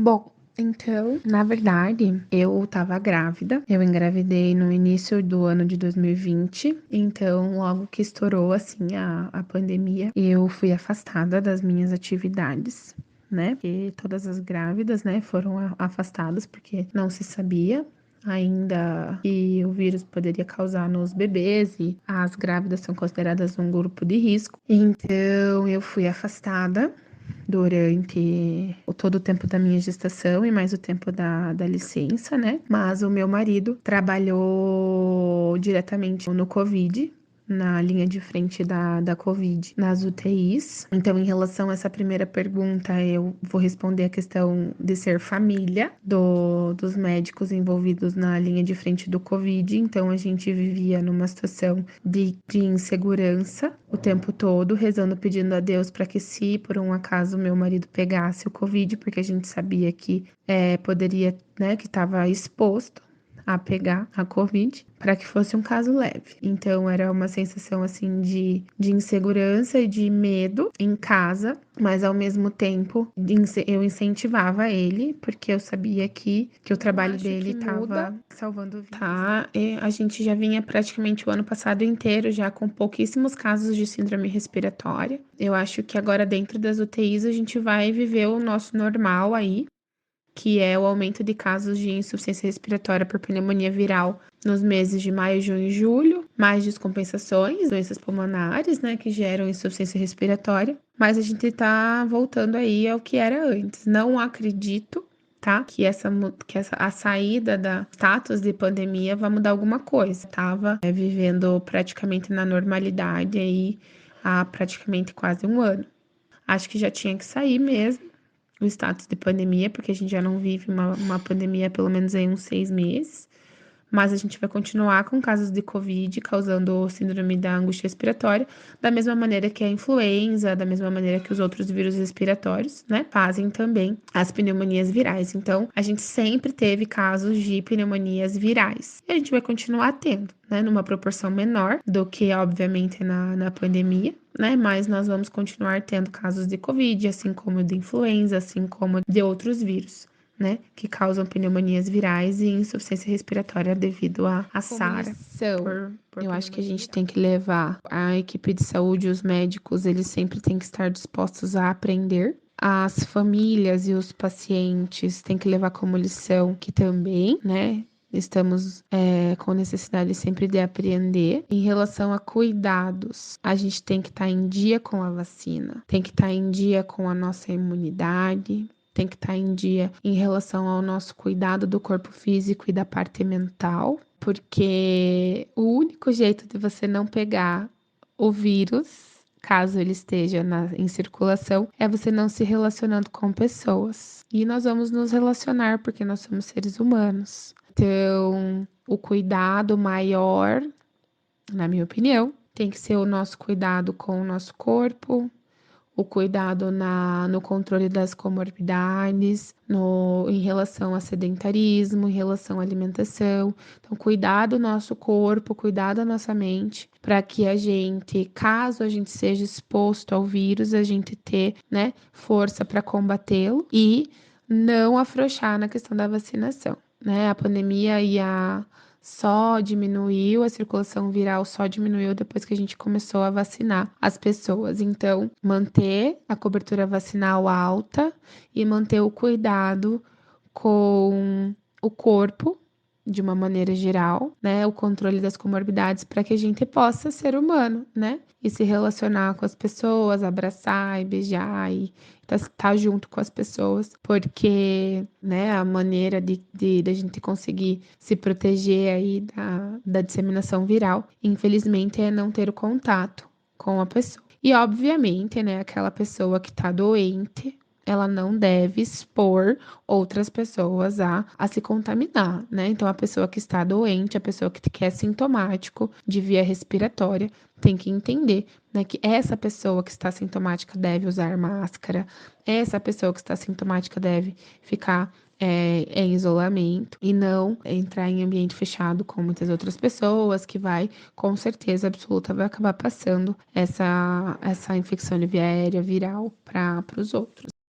Bom, então, na verdade, eu tava grávida. Eu engravidei no início do ano de 2020. Então, logo que estourou, assim, a pandemia, eu fui afastada das minhas atividades, né? E todas as grávidas, né, foram afastadas porque não se sabia ainda que o vírus poderia causar nos bebês e as grávidas são consideradas um grupo de risco. Então, eu fui afastada durante todo o tempo da minha gestação e mais o tempo da licença, né? Mas o meu marido trabalhou diretamente no Covid, na linha de frente da Covid, nas UTIs. Então, em relação a essa primeira pergunta, eu vou responder a questão de ser família dos médicos envolvidos na linha de frente do Covid. Então, a gente vivia numa situação de insegurança o tempo todo, rezando, pedindo a Deus para que, se por um acaso meu marido pegasse o Covid, porque a gente sabia que poderia, né, que estava exposto a pegar a Covid, para que fosse um caso leve. Então era uma sensação assim de insegurança e de medo em casa, mas ao mesmo tempo eu incentivava ele, porque eu sabia que o trabalho dele estava salvando vidas. Tá, e a gente já vinha praticamente o ano passado inteiro já com pouquíssimos casos de síndrome respiratória. Eu acho que agora dentro das UTIs a gente vai viver o nosso normal aí, que é o aumento de casos de insuficiência respiratória por pneumonia viral nos meses de maio, junho e julho, mais descompensações, doenças pulmonares, né, que geram insuficiência respiratória, mas a gente tá voltando aí ao que era antes. Não acredito, tá, que a saída da status de pandemia vai mudar alguma coisa. Tava vivendo praticamente na normalidade aí há praticamente quase um ano. Acho que já tinha que sair mesmo o status de pandemia, porque a gente já não vive uma pandemia há pelo menos aí uns 6 meses. Mas a gente vai continuar com casos de Covid causando síndrome da angústia respiratória, da mesma maneira que a influenza, da mesma maneira que os outros vírus respiratórios, né, fazem também as pneumonias virais. Então, a gente sempre teve casos de pneumonias virais. E a gente vai continuar tendo, né, numa proporção menor do que, obviamente, na pandemia, né, mas nós vamos continuar tendo casos de Covid, assim como de influenza, assim como de outros vírus, né, que causam pneumonias virais e insuficiência respiratória devido à SARA. Eu acho que a gente tem que levar a equipe de saúde, os médicos, eles sempre têm que estar dispostos a aprender. As famílias e os pacientes têm que levar como lição que também, né, estamos com necessidade sempre de aprender. Em relação a cuidados, a gente tem que estar em dia com a vacina, tem que estar em dia com a nossa imunidade, tem que estar em dia em relação ao nosso cuidado do corpo físico e da parte mental, porque o único jeito de você não pegar o vírus, caso ele esteja em circulação, é você não se relacionando com pessoas. E nós vamos nos relacionar porque nós somos seres humanos. Então, o cuidado maior, na minha opinião, tem que ser o nosso cuidado com o nosso corpo, o cuidado no controle das comorbidades, em relação a sedentarismo, em relação à alimentação. Então, cuidar do nosso corpo, cuidar da nossa mente, para que a gente, caso a gente seja exposto ao vírus, a gente ter, né, força para combatê-lo e não afrouxar na questão da vacinação, né? A pandemia só diminuiu, a circulação viral só diminuiu depois que a gente começou a vacinar as pessoas. Então, manter a cobertura vacinal alta e manter o cuidado com o corpo, de uma maneira geral, né? O controle das comorbidades para que a gente possa ser humano, né? E se relacionar com as pessoas, abraçar e beijar e estar junto com as pessoas, porque, né, a maneira de gente conseguir se proteger aí da disseminação viral, infelizmente, é não ter o contato com a pessoa. E, obviamente, né, aquela pessoa que tá doente, ela não deve expor outras pessoas a se contaminar, né? Então, a pessoa que está doente, a pessoa que é sintomático de via respiratória, tem que entender, né, que essa pessoa que está sintomática deve usar máscara, essa pessoa que está sintomática deve ficar em isolamento e não entrar em ambiente fechado com muitas outras pessoas, que vai, com certeza absoluta, vai acabar passando essa infecção de via aérea viral para os outros.